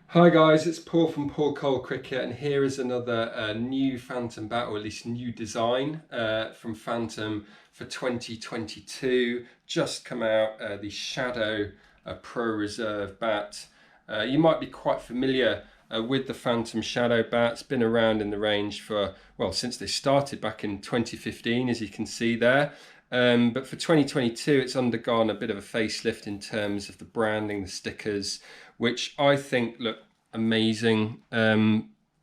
Hi guys, it's Paul from Paul Cole Cricket, and here is another new Phantom bat, or at least new design from Phantom for 2022. Just come out, the Shadow Pro Reserve bat. You might be quite familiar with the Phantom Shadow bat. It's been around in the range for, well, since they started back in 2015, as you can see there. But for 2022, it's undergone a bit of a facelift in terms of the branding, the stickers, which I think look amazing.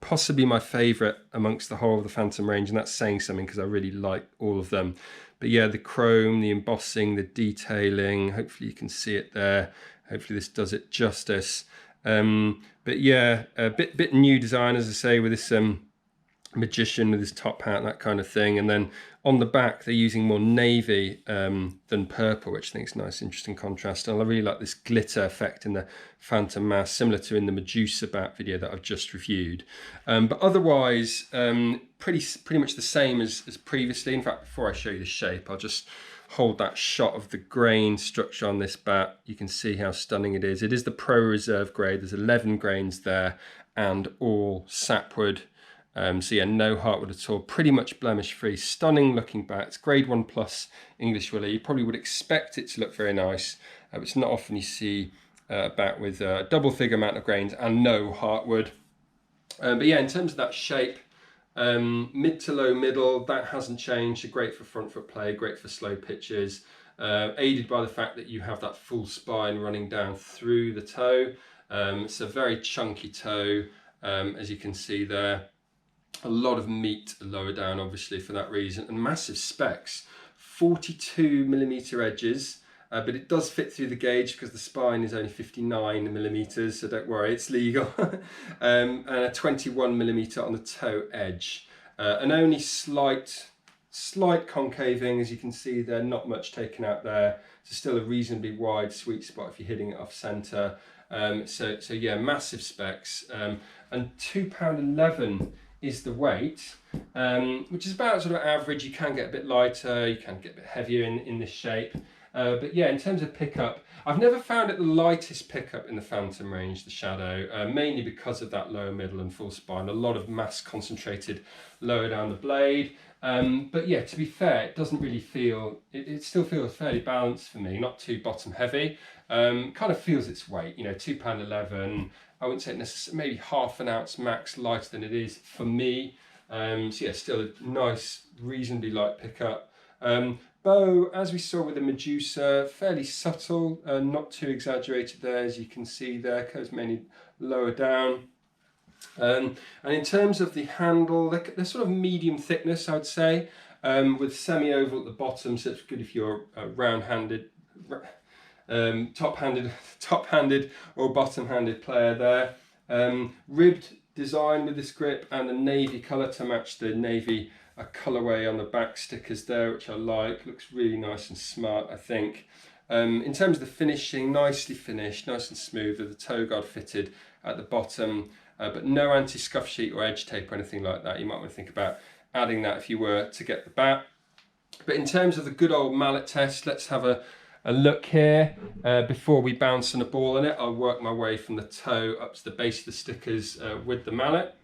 Possibly my favourite amongst the whole of the Phantom range, and that's saying something because I really like all of them. But yeah, the chrome, the embossing, the detailing, hopefully you can see it there. Hopefully this does it justice. But yeah, a bit new design, as I say, with this magician with his top hat, that kind of thing. And then on the back, they're using more navy than purple, which I think is a nice, interesting contrast. And I really like this glitter effect in the Phantom mask, similar to in the Medusa bat video that I've just reviewed. But otherwise, pretty much the same as previously. In fact, before I show you the shape, I'll just hold that shot of the grain structure on this bat. You can see how stunning it is. It is the Pro Reserve grade. There's 11 grains there and all sapwood. So yeah, no heartwood at all, pretty much blemish free, stunning looking bat. It's grade 1 plus English willy. You probably would expect it to look very nice, but it's not often you see a bat with a double figure amount of grains and no heartwood. But yeah, in terms of that shape, mid to low middle, that hasn't changed. Great for front foot play, great for slow pitches, aided by the fact that you have that full spine running down through the toe. It's a very chunky toe, as you can see there. A lot of meat lower down, obviously, for that reason, and massive specs, 42mm edges, but it does fit through the gauge because the spine is only 59mm, so don't worry, it's legal. And a 21mm on the toe edge, and only slight concaving, as you can see there, not much taken out there. So still a reasonably wide sweet spot if you're hitting it off centre. So yeah, massive specs, and £2.11 is the weight, which is about sort of average. You can get a bit lighter, you can get a bit heavier in this shape. But yeah, in terms of pickup, I've never found it the lightest pickup in the Phantom range, the Shadow, mainly because of that lower middle and full spine. A lot of mass concentrated lower down the blade. But yeah, to be fair, it doesn't really feel, it still feels fairly balanced for me, not too bottom heavy. Kind of feels its weight, you know, £2.11. I wouldn't say necessarily, maybe half an ounce max lighter than it is for me. So yeah, still a nice, reasonably light pickup. Bow, as we saw with the Medusa, fairly subtle, not too exaggerated there, as you can see there, goes mainly lower down. And in terms of the handle, they're sort of medium thickness, I would say, with semi-oval at the bottom, so it's good if you're round-handed, top-handed or bottom-handed player there. Ribbed design with this grip and the navy colour to match the navy colourway on the back stickers there, which I like. Looks really nice and smart, I think. In terms of the finishing, nicely finished, nice and smooth, with the toe guard fitted at the bottom, but no anti-scuff sheet or edge tape or anything like that. You might want to think about adding that if you were to get the bat. But in terms of the good old mallet test, let's have a look here. Before we bounce on a ball in it, I'll work my way from the toe up to the base of the stickers with the mallet.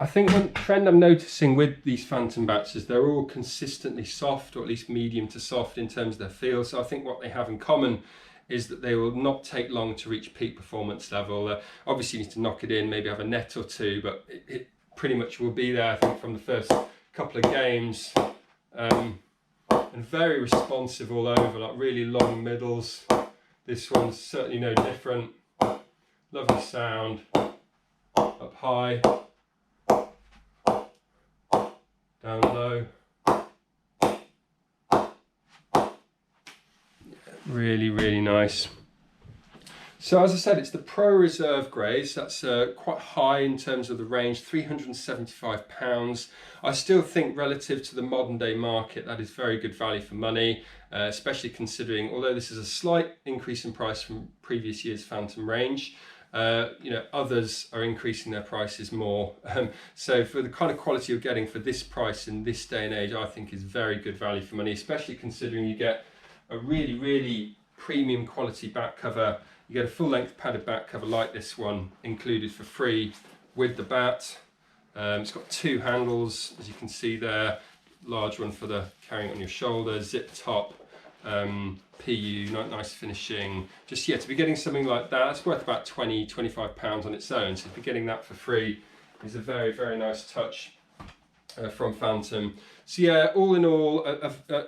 I think one trend I'm noticing with these Phantom bats is they're all consistently soft, or at least medium to soft in terms of their feel. So I think what they have in common is that they will not take long to reach peak performance level. Obviously you need to knock it in, maybe have a net or two, but it pretty much will be there, I think, from the first couple of games. And very responsive all over, like really long middles. This one's certainly no different. Lovely sound, up high, down low. Really, really nice. So as I said, it's the Pro Reserve grade, so that's quite high in terms of the range, £375. I still think relative to the modern day market, that is very good value for money, especially considering, although this is a slight increase in price from previous year's Phantom range, Others are increasing their prices more. So for the kind of quality you're getting for this price in this day and age, I think is very good value for money, especially considering you get a really, really premium quality back cover. You get a full length padded back cover like this one included for free with the bat. It's got 2 handles, as you can see there, large one for the carrying on your shoulder, zip top, PU, nice finishing. Just to be getting something like that, it's worth about £20–25 on its own. So to be getting that for free is a very, very nice touch from Phantom. So all in all,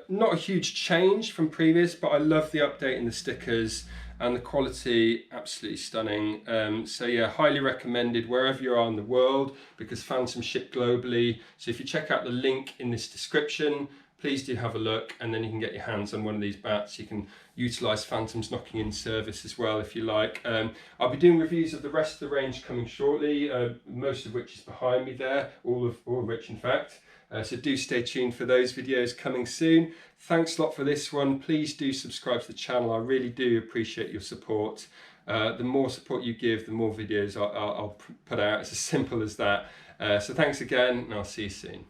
not a huge change from previous, but I love the update in the stickers and the quality, absolutely stunning. Highly recommended wherever you are in the world, because Phantom ship globally. So if you check out the link in this description, please do have a look, and then you can get your hands on one of these bats. You can utilise Phantom's knocking in service as well if you like. I'll be doing reviews of the rest of the range coming shortly, most of which is behind me there, all of which in fact. So do stay tuned for those videos coming soon. Thanks a lot for this one. Please do subscribe to the channel. I really do appreciate your support. The more support you give, the more videos I'll put out. It's as simple as that. So thanks again, and I'll see you soon.